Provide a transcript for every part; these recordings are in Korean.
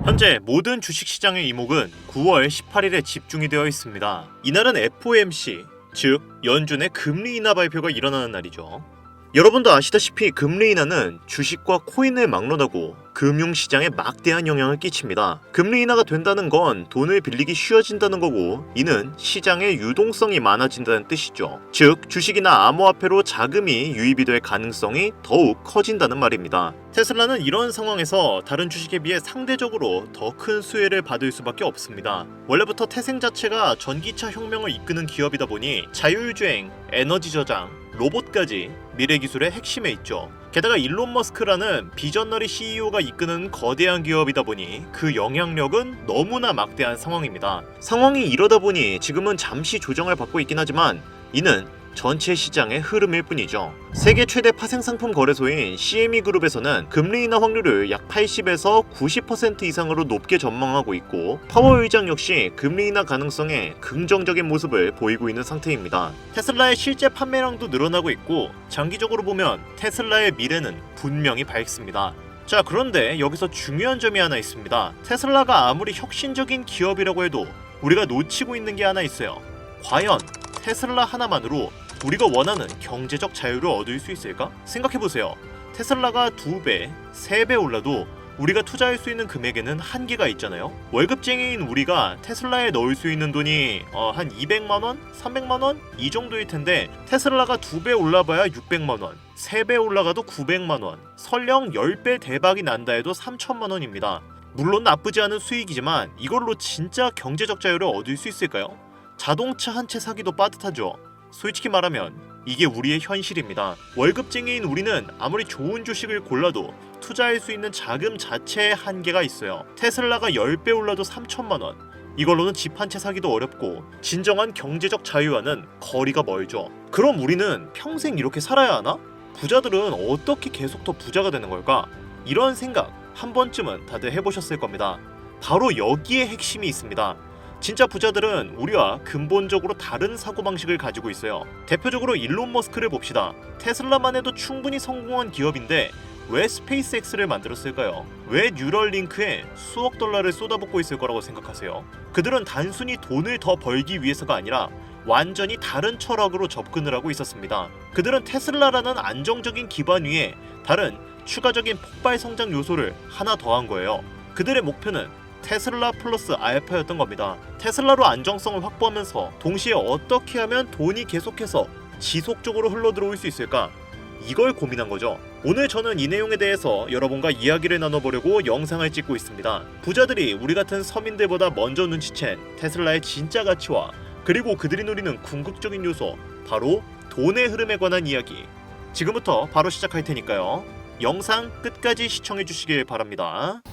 현재 모든 주식시장의 이목은 9월 18일에 집중이 되어 있습니다. 이날은 FOMC, 즉 연준의 금리 인하 발표가 일어나는 날이죠. 여러분도 아시다시피 금리 인하는 주식과 코인을 막론하고 금융시장에 막대한 영향을 끼칩니다. 금리 인하가 된다는 건 돈을 빌리기 쉬워진다는 거고, 이는 시장의 유동성이 많아진다는 뜻이죠. 즉 주식이나 암호화폐로 자금이 유입이 될 가능성이 더욱 커진다는 말입니다. 테슬라는 이런 상황에서 다른 주식에 비해 상대적으로 더 큰 수혜를 받을 수밖에 없습니다. 원래부터 태생 자체가 전기차 혁명을 이끄는 기업이다 보니 자율주행, 에너지 저장, 로봇까지 미래 기술의 핵심에 있죠. 게다가 일론 머스크라는 비전너리 CEO가 이끄는 거대한 기업이다 보니 그 영향력은 너무나 막대한 상황입니다. 상황이 이러다 보니 지금은 잠시 조정을 받고 있긴 하지만 이는 전체 시장의 흐름일 뿐이죠. 세계 최대 파생상품 거래소인 CME 그룹에서는 금리 인하 확률을 약 80에서 90% 이상으로 높게 전망하고 있고, 파월 의장 역시 금리 인하 가능성에 긍정적인 모습을 보이고 있는 상태입니다. 테슬라의 실제 판매량도 늘어나고 있고, 장기적으로 보면 테슬라의 미래는 분명히 밝습니다. 자, 그런데 여기서 중요한 점이 하나 있습니다. 테슬라가 아무리 혁신적인 기업이라고 해도 우리가 놓치고 있는 게 하나 있어요. 과연 테슬라 하나만으로 우리가 원하는 경제적 자유를 얻을 수 있을까? 생각해보세요. 테슬라가 2배, 3배 올라도 우리가 투자할 수 있는 금액에는 한계가 있잖아요. 월급쟁이인 우리가 테슬라에 넣을 수 있는 돈이 한 200만원? 300만원? 이 정도일 텐데 테슬라가 2배 올라봐야 600만원, 3배 올라가도 900만원, 설령 10배 대박이 난다 해도 3천만원입니다. 물론 나쁘지 않은 수익이지만 이걸로 진짜 경제적 자유를 얻을 수 있을까요? 자동차 한 채 사기도 빠듯하죠. 솔직히 말하면 이게 우리의 현실입니다. 월급쟁이인 우리는 아무리 좋은 주식을 골라도 투자할 수 있는 자금 자체에 한계가 있어요. 테슬라가 10배 올라도 3천만원, 이걸로는 집 한 채 사기도 어렵고 진정한 경제적 자유와는 거리가 멀죠. 그럼 우리는 평생 이렇게 살아야 하나? 부자들은 어떻게 계속 더 부자가 되는 걸까? 이런 생각 한 번쯤은 다들 해보셨을 겁니다. 바로 여기에 핵심이 있습니다. 진짜 부자들은 우리와 근본적으로 다른 사고방식을 가지고 있어요. 대표적으로 일론 머스크를 봅시다. 테슬라만 해도 충분히 성공한 기업인데 왜 스페이스X를 만들었을까요? 왜 뉴럴링크에 수억 달러를 쏟아붓고 있을 거라고 생각하세요? 그들은 단순히 돈을 더 벌기 위해서가 아니라 완전히 다른 철학으로 접근을 하고 있었습니다. 그들은 테슬라라는 안정적인 기반 위에 다른 추가적인 폭발 성장 요소를 하나 더한 거예요. 그들의 목표는 테슬라 플러스 알파였던 겁니다. 테슬라로 안정성을 확보하면서 동시에 어떻게 하면 돈이 계속해서 지속적으로 흘러들어올 수 있을까? 이걸 고민한 거죠. 오늘 저는 이 내용에 대해서 여러분과 이야기를 나눠보려고 영상을 찍고 있습니다. 부자들이 우리 같은 서민들보다 먼저 눈치챈 테슬라의 진짜 가치와 그리고 그들이 노리는 궁극적인 요소, 바로 돈의 흐름에 관한 이야기. 지금부터 바로 시작할 테니까요. 영상 끝까지 시청해 주시길 바랍니다.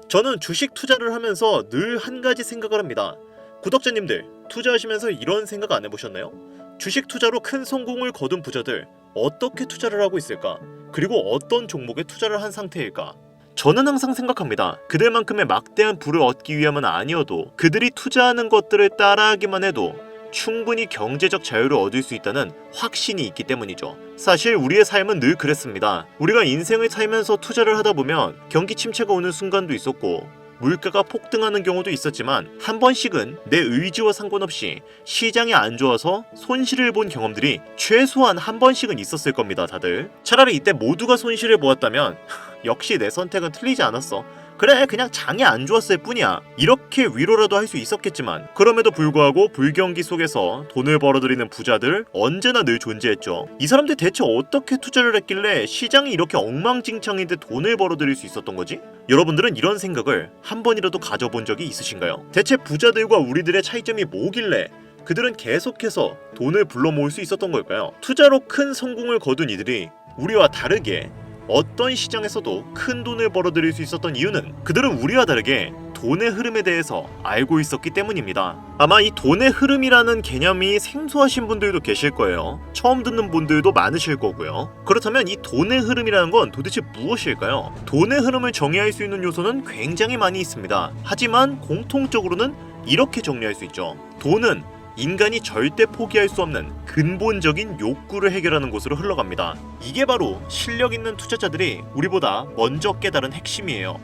저는 주식 투자를 하면서 늘 한 가지 생각을 합니다. 구독자님들, 투자하시면서 이런 생각 안 해보셨나요? 주식 투자로 큰 성공을 거둔 부자들, 어떻게 투자를 하고 있을까? 그리고 어떤 종목에 투자를 한 상태일까? 저는 항상 생각합니다. 그들만큼의 막대한 부를 얻기 위함은 아니어도 그들이 투자하는 것들을 따라하기만 해도 충분히 경제적 자유를 얻을 수 있다는 확신이 있기 때문이죠. 사실 우리의 삶은 늘 그랬습니다. 우리가 인생을 살면서 투자를 하다 보면 경기 침체가 오는 순간도 있었고 물가가 폭등하는 경우도 있었지만 한 번씩은 내 의지와 상관없이 시장이 안 좋아서 손실을 본 경험들이 최소한 한 번씩은 있었을 겁니다. 다들 차라리 이때 모두가 손실을 보았다면 역시 내 선택은 틀리지 않았어, 그래 그냥 장이 안 좋았을 뿐이야, 이렇게 위로라도 할 수 있었겠지만 그럼에도 불구하고 불경기 속에서 돈을 벌어들이는 부자들 언제나 늘 존재했죠. 이 사람들 대체 어떻게 투자를 했길래 시장이 이렇게 엉망진창인데 돈을 벌어들일 수 있었던 거지? 여러분들은 이런 생각을 한 번이라도 가져본 적이 있으신가요? 대체 부자들과 우리들의 차이점이 뭐길래 그들은 계속해서 돈을 불러 모을 수 있었던 걸까요? 투자로 큰 성공을 거둔 이들이 우리와 다르게 어떤 시장에서도 큰 돈을 벌어들일 수 있었던 이유는 그들은 우리와 다르게 돈의 흐름에 대해서 알고 있었기 때문입니다. 아마 이 돈의 흐름이라는 개념이 생소하신 분들도 계실 거예요. 처음 듣는 분들도 많으실 거고요. 그렇다면 이 돈의 흐름이라는 건 도대체 무엇일까요? 돈의 흐름을 정의할 수 있는 요소는 굉장히 많이 있습니다. 하지만 공통적으로는 이렇게 정리할 수 있죠. 돈은 인간이 절대 포기할 수 없는 근본적인 욕구를 해결하는 곳으로 흘러갑니다. 이게 바로 실력 있는 투자자들이 우리보다 먼저 깨달은 핵심이에요.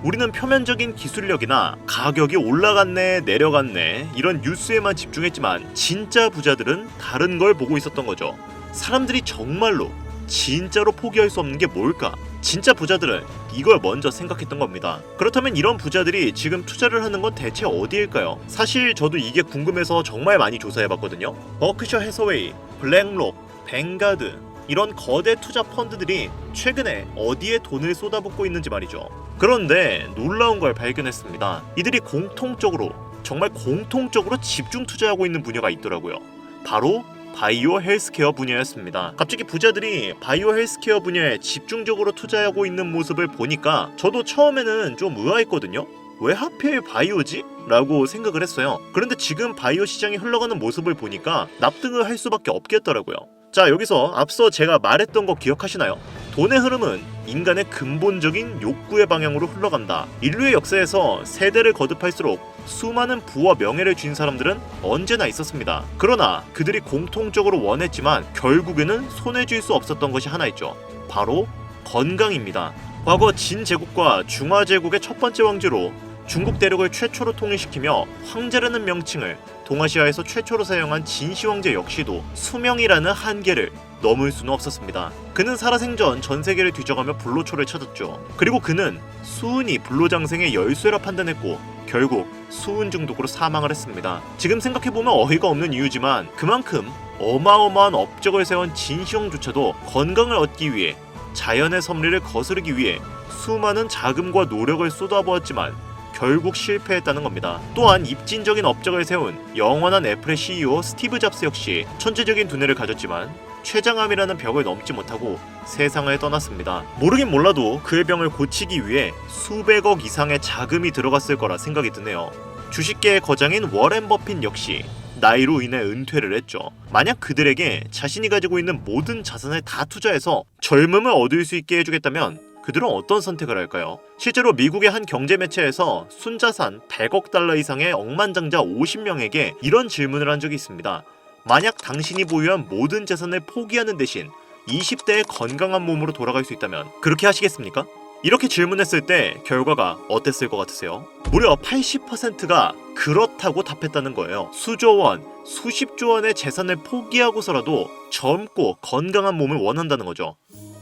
우리는 표면적인 기술력이나 가격이 올라갔네 내려갔네 이런 뉴스에만 집중했지만 진짜 부자들은 다른 걸 보고 있었던 거죠. 사람들이 정말로 진짜로 포기할 수 없는 게 뭘까? 진짜 부자들은 이걸 먼저 생각했던 겁니다. 그렇다면 이런 부자들이 지금 투자를 하는 건 대체 어디일까요? 사실 저도 이게 궁금해서 정말 많이 조사해봤거든요. 버크셔 해서웨이, 블랙록, 뱅가드 이런 거대 투자 펀드들이 최근에 어디에 돈을 쏟아붓고 있는지 말이죠. 그런데 놀라운 걸 발견했습니다. 이들이 정말 공통적으로 집중 투자하고 있는 분야가 있더라고요. 바로 바이오 헬스케어 분야였습니다. 갑자기 부자들이 바이오 헬스케어 분야에 집중적으로 투자하고 있는 모습을 보니까 저도 처음에는 좀 의아했거든요. 왜 하필 바이오지? 라고 생각을 했어요. 그런데 지금 바이오 시장이 흘러가는 모습을 보니까 납득을 할 수밖에 없겠더라고요. 자, 여기서 앞서 제가 말했던 거 기억하시나요? 돈의 흐름은 인간의 근본적인 욕구의 방향으로 흘러간다. 인류의 역사에서 세대를 거듭할수록 수많은 부와 명예를 쥔 사람들은 언제나 있었습니다. 그러나 그들이 공통적으로 원했지만 결국에는 손에 쥘 수 없었던 것이 하나 있죠. 바로 건강입니다. 과거 진 제국과 중화 제국의 첫 번째 왕조로 중국 대륙을 최초로 통일시키며 황제라는 명칭을 동아시아에서 최초로 사용한 진시 황제 역시도 수명이라는 한계를 넘을 수는 없었습니다. 그는 살아생전 전 세계를 뒤져가며 불로초를 찾았죠. 그리고 그는 수은이 불로장생의 열쇠라 판단했고 결국 수은 중독으로 사망을 했습니다. 지금 생각해보면 어이가 없는 이유지만 그만큼 어마어마한 업적을 세운 진시황조차도 건강을 얻기 위해 자연의 섭리를 거스르기 위해 수많은 자금과 노력을 쏟아부었지만 결국 실패했다는 겁니다. 또한 입진적인 업적을 세운 영원한 애플의 CEO 스티브 잡스 역시 천재적인 두뇌를 가졌지만 췌장암이라는 벽을 넘지 못하고 세상을 떠났습니다. 모르긴 몰라도 그의 병을 고치기 위해 수백억 이상의 자금이 들어갔을 거라 생각이 드네요. 주식계의 거장인 워렌 버핏 역시 나이로 인해 은퇴를 했죠. 만약 그들에게 자신이 가지고 있는 모든 자산을 다 투자해서 젊음을 얻을 수 있게 해주겠다면 그들은 어떤 선택을 할까요? 실제로 미국의 한 경제 매체에서 순자산 100억 달러 이상의 억만장자 50명에게 이런 질문을 한 적이 있습니다. 만약 당신이 보유한 모든 재산을 포기하는 대신 20대의 건강한 몸으로 돌아갈 수 있다면 그렇게 하시겠습니까? 이렇게 질문했을 때 결과가 어땠을 것 같으세요? 무려 80%가 그렇다고 답했다는 거예요. 수조 원, 수십조 원의 재산을 포기하고서라도 젊고 건강한 몸을 원한다는 거죠.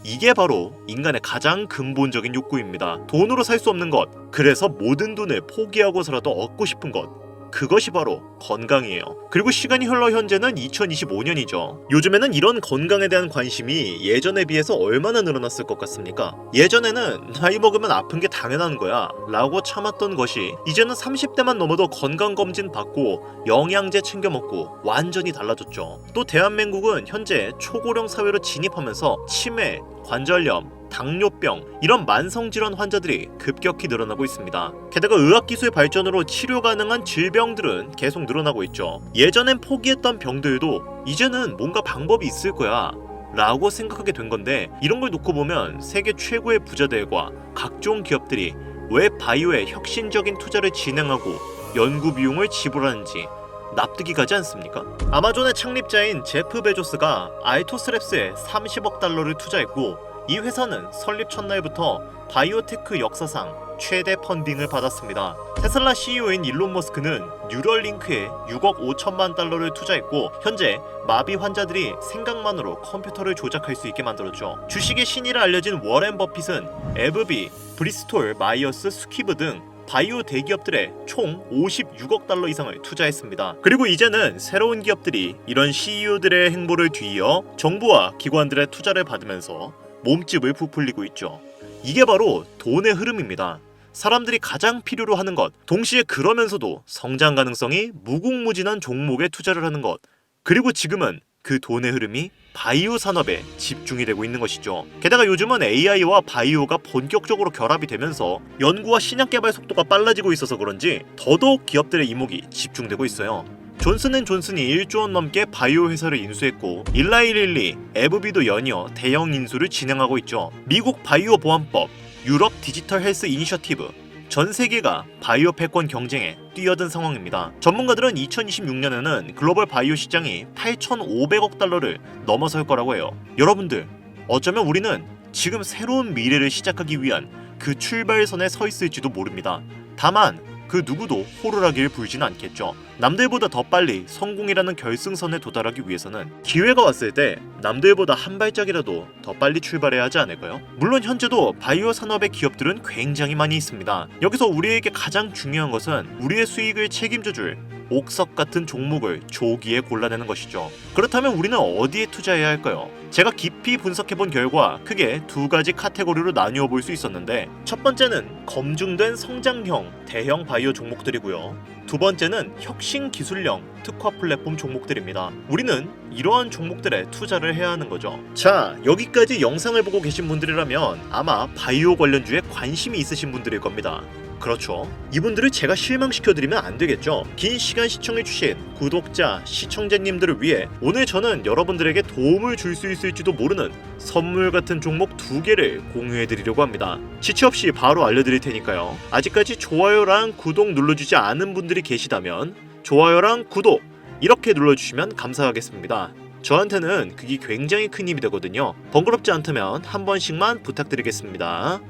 이게 바로 인간의 가장 근본적인 욕구입니다. 돈으로 살 수 없는 것, 그래서 모든 돈을 포기하고서라도 얻고 싶은 것, 그것이 바로 건강이에요. 그리고 시간이 흘러 현재는 2025년이죠. 요즘에는 이런 건강에 대한 관심이 예전에 비해서 얼마나 늘어났을 것 같습니까? 예전에는 나이 먹으면 아픈 게 당연한 거야 라고 참았던 것이 이제는 30대만 넘어도 건강검진 받고 영양제 챙겨 먹고 완전히 달라졌죠. 또 대한민국은 현재 초고령 사회로 진입하면서 치매, 관절염, 당뇨병 이런 만성질환 환자들이 급격히 늘어나고 있습니다. 게다가 의학기술 발전으로 치료 가능한 질병들은 계속 늘어나고 있죠. 예전엔 포기했던 병들도 이제는 뭔가 방법이 있을 거야 라고 생각하게 된 건데 이런 걸 놓고 보면 세계 최고의 부자들과 각종 기업들이 왜 바이오에 혁신적인 투자를 진행하고 연구 비용을 지불하는지 납득이 가지 않습니까? 아마존의 창립자인 제프 베조스가 알토스랩스에 30억 달러를 투자했고 이 회사는 설립 첫날부터 바이오테크 역사상 최대 펀딩을 받았습니다. 테슬라 CEO인 일론 머스크는 뉴럴링크에 6억 5천만 달러를 투자했고 현재 마비 환자들이 생각만으로 컴퓨터를 조작할 수 있게 만들었죠. 주식의 신이라 알려진 워렌 버핏은 에브비, 브리스톨, 마이어스, 스퀴브 등 바이오 대기업들에 총 56억 달러 이상을 투자했습니다. 그리고 이제는 새로운 기업들이 이런 CEO들의 행보를 뒤이어 정부와 기관들의 투자를 받으면서 몸집을 부풀리고 있죠. 이게 바로 돈의 흐름입니다. 사람들이 가장 필요로 하는 것, 동시에 그러면서도 성장 가능성이 무궁무진한 종목에 투자를 하는 것, 그리고 지금은 그 돈의 흐름이 바이오 산업에 집중이 되고 있는 것이죠. 게다가 요즘은 AI와 바이오가 본격적으로 결합이 되면서 연구와 신약 개발 속도가 빨라지고 있어서 그런지 더더욱 기업들의 이목이 집중되고 있어요. 존슨앤존슨이 1조 원 넘게 바이오 회사를 인수했고 일라이릴리, 에브비도 연이어 대형 인수를 진행하고 있죠. 미국 바이오 보안법, 유럽 디지털 헬스 이니셔티브, 전 세계가 바이오 패권 경쟁에 뛰어든 상황입니다. 전문가들은 2026년에는 글로벌 바이오 시장이 8,500억 달러를 넘어설 거라고 해요. 여러분들, 어쩌면 우리는 지금 새로운 미래를 시작하기 위한 그 출발선에 서 있을지도 모릅니다. 다만 그 누구도 호루라기를 불지는 않겠죠. 남들보다 더 빨리 성공이라는 결승선에 도달하기 위해서는 기회가 왔을 때 남들보다 한 발짝이라도 더 빨리 출발해야 하지 않을까요? 물론 현재도 바이오 산업의 기업들은 굉장히 많이 있습니다. 여기서 우리에게 가장 중요한 것은 우리의 수익을 책임져줄 옥석 같은 종목을 조기에 골라내는 것이죠. 그렇다면 우리는 어디에 투자해야 할까요? 제가 깊이 분석해본 결과 크게 두 가지 카테고리로 나누어 볼 수 있었는데, 첫 번째는 검증된 성장형 대형 바이오 종목들이고요. 두 번째는 혁신 기술형 특화 플랫폼 종목들입니다. 우리는 이러한 종목들에 투자를 해야 하는 거죠. 자, 여기까지 영상을 보고 계신 분들이라면 아마 바이오 관련주에 관심이 있으신 분들일 겁니다. 그렇죠. 이분들을 제가 실망시켜드리면 안 되겠죠. 긴 시간 시청해주신 구독자, 시청자님들을 위해 오늘 저는 여러분들에게 도움을 줄 수 있을지도 모르는 선물 같은 종목 2개를 공유해드리려고 합니다. 지체 없이 바로 알려드릴 테니까요. 아직까지 좋아요랑 구독 눌러주지 않은 분들이 계시다면 좋아요랑 구독 이렇게 눌러주시면 감사하겠습니다. 저한테는 그게 굉장히 큰 힘이 되거든요. 번거롭지 않다면 한 번씩만 부탁드리겠습니다.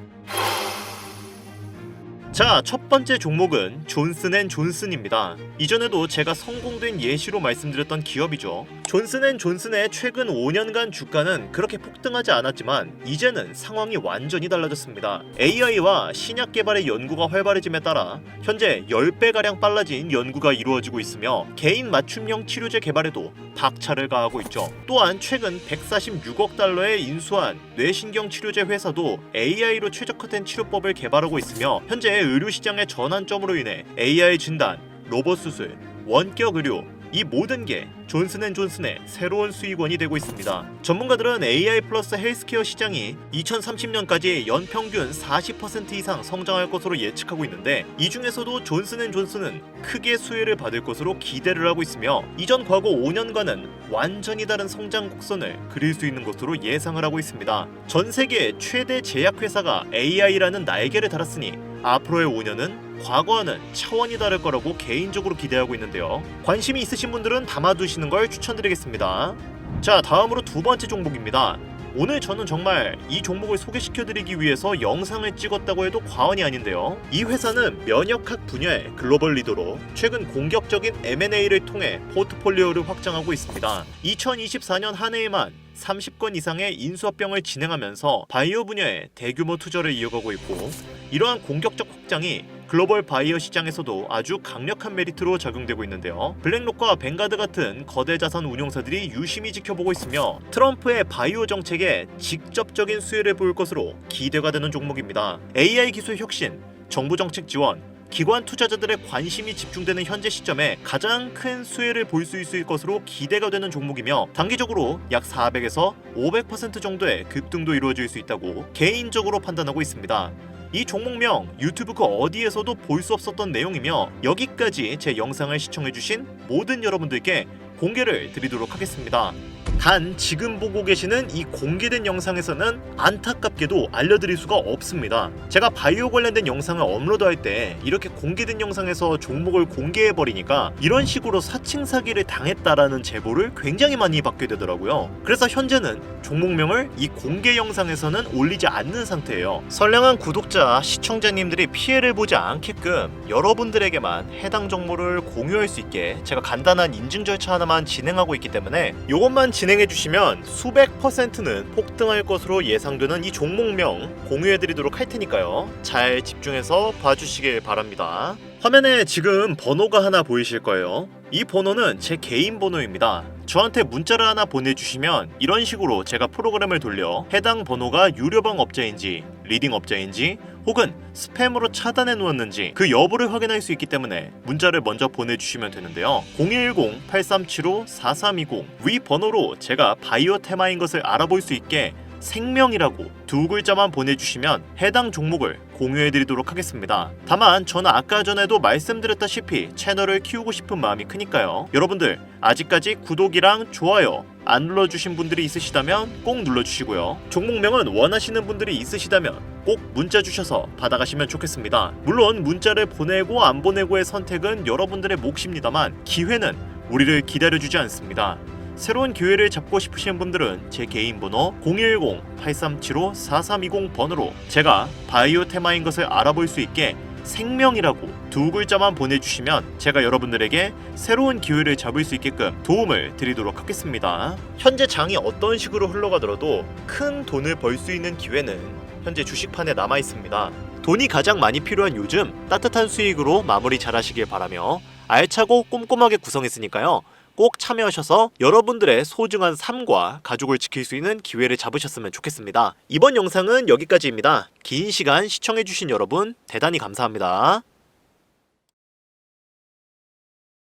자, 첫 번째 종목은 존슨앤존슨입니다. 이전에도 제가 성공된 예시로 말씀드렸던 기업이죠. 존슨앤존슨의 최근 5년간 주가는 그렇게 폭등하지 않았지만 이제는 상황이 완전히 달라졌습니다. AI와 신약 개발의 연구가 활발해짐에 따라 현재 10배가량 빨라진 연구가 이루어지고 있으며 개인 맞춤형 치료제 개발에도 박차를 가하고 있죠. 또한 최근 146억 달러에 인수한 뇌신경 치료제 회사도 AI로 최적화된 치료법을 개발하고 있으며 현재 의료시장의 전환점으로 인해 AI 진단, 로봇 수술, 원격 의료 이 모든 게 존슨앤존슨의 새로운 수익원이 되고 있습니다. 전문가들은 AI 플러스 헬스케어 시장이 2030년까지 연평균 40% 이상 성장할 것으로 예측하고 있는데 이 중에서도 존슨앤존슨은 크게 수혜를 받을 것으로 기대를 하고 있으며 이전 과거 5년간은 완전히 다른 성장 곡선을 그릴 수 있는 것으로 예상을 하고 있습니다. 전 세계 최대 제약회사가 AI라는 날개를 달았으니 앞으로의 5년은 과거와는 차원이 다를 거라고 개인적으로 기대하고 있는데요. 관심이 있으신 분들은 담아두시는 걸 추천드리겠습니다. 자, 다음으로 두 번째 종목입니다. 오늘 저는 정말 이 종목을 소개시켜드리기 위해서 영상을 찍었다고 해도 과언이 아닌데요. 이 회사는 면역학 분야의 글로벌 리더로 최근 공격적인 M&A를 통해 포트폴리오를 확장하고 있습니다. 2024년 한 해에만 30건 이상의 인수합병을 진행하면서 바이오 분야에 대규모 투자를 이어가고 있고 이러한 공격적 확장이 글로벌 바이오 시장에서도 아주 강력한 메리트로 작용되고 있는데요. 블랙록과 뱅가드 같은 거대 자산 운용사들이 유심히 지켜보고 있으며 트럼프의 바이오 정책에 직접적인 수혜를 보일 것으로 기대가 되는 종목입니다. AI 기술 혁신, 정부 정책 지원, 기관 투자자들의 관심이 집중되는 현재 시점에 가장 큰 수혜를 볼 수 있을 것으로 기대가 되는 종목이며 단기적으로 약 400에서 500% 정도의 급등도 이루어질 수 있다고 개인적으로 판단하고 있습니다. 이 종목명 유튜브 그 어디에서도 볼 수 없었던 내용이며 여기까지 제 영상을 시청해주신 모든 여러분들께 공개를 드리도록 하겠습니다. 단 지금 보고 계시는 이 공개된 영상에서는 안타깝게도 알려드릴 수가 없습니다. 제가 바이오 관련된 영상을 업로드할 때 이렇게 공개된 영상에서 종목을 공개해버리니까 이런 식으로 사칭 사기를 당했다라는 제보를 굉장히 많이 받게 되더라고요. 그래서 현재는 종목명을 이 공개 영상에서는 올리지 않는 상태예요. 선량한 구독자, 시청자님들이 피해를 보지 않게끔 여러분들에게만 해당 정보를 공유할 수 있게 제가 간단한 인증 절차 하나만 진행하고 있기 때문에 이것만 진행해주시면 수백 %는 폭등할 것으로 예상되는 이 종목명 공유해드리도록 할 테니까요. 잘 집중해서 봐주시길 바랍니다. 화면에 지금 번호가 하나 보이실 거예요. 이 번호는 제 개인 번호입니다. 저한테 문자를 하나 보내주시면 이런 식으로 제가 프로그램을 돌려 해당 번호가 유료방 업자인지 리딩 업자인지 혹은 스팸으로 차단해 놓았는지 그 여부를 확인할 수 있기 때문에 문자를 먼저 보내주시면 되는데요. 010-8375-4320 위 번호로 제가 바이오 테마인 것을 알아볼 수 있게 생명이라고 두 글자만 보내주시면 해당 종목을 공유해드리도록 하겠습니다. 다만 저는 아까 전에도 말씀드렸다시피 채널을 키우고 싶은 마음이 크니까요. 여러분들 아직까지 구독이랑 좋아요 안 눌러주신 분들이 있으시다면 꼭 눌러주시고요. 종목명은 원하시는 분들이 있으시다면 꼭 문자 주셔서 받아가시면 좋겠습니다. 물론 문자를 보내고 안 보내고의 선택은 여러분들의 몫입니다만 기회는 우리를 기다려주지 않습니다. 새로운 기회를 잡고 싶으신 분들은 제 개인 번호 010-8375-4320 번호로 제가 바이오 테마인 것을 알아볼 수 있게 생명이라고 두 글자만 보내주시면 제가 여러분들에게 새로운 기회를 잡을 수 있게끔 도움을 드리도록 하겠습니다. 현재 장이 어떤 식으로 흘러가더라도 큰 돈을 벌 수 있는 기회는 현재 주식판에 남아 있습니다. 돈이 가장 많이 필요한 요즘 따뜻한 수익으로 마무리 잘 하시길 바라며 알차고 꼼꼼하게 구성했으니까요. 꼭 참여하셔서 여러분들의 소중한 삶과 가족을 지킬 수 있는 기회를 잡으셨으면 좋겠습니다. 이번 영상은 여기까지입니다. 긴 시간 시청해주신 여러분 대단히 감사합니다.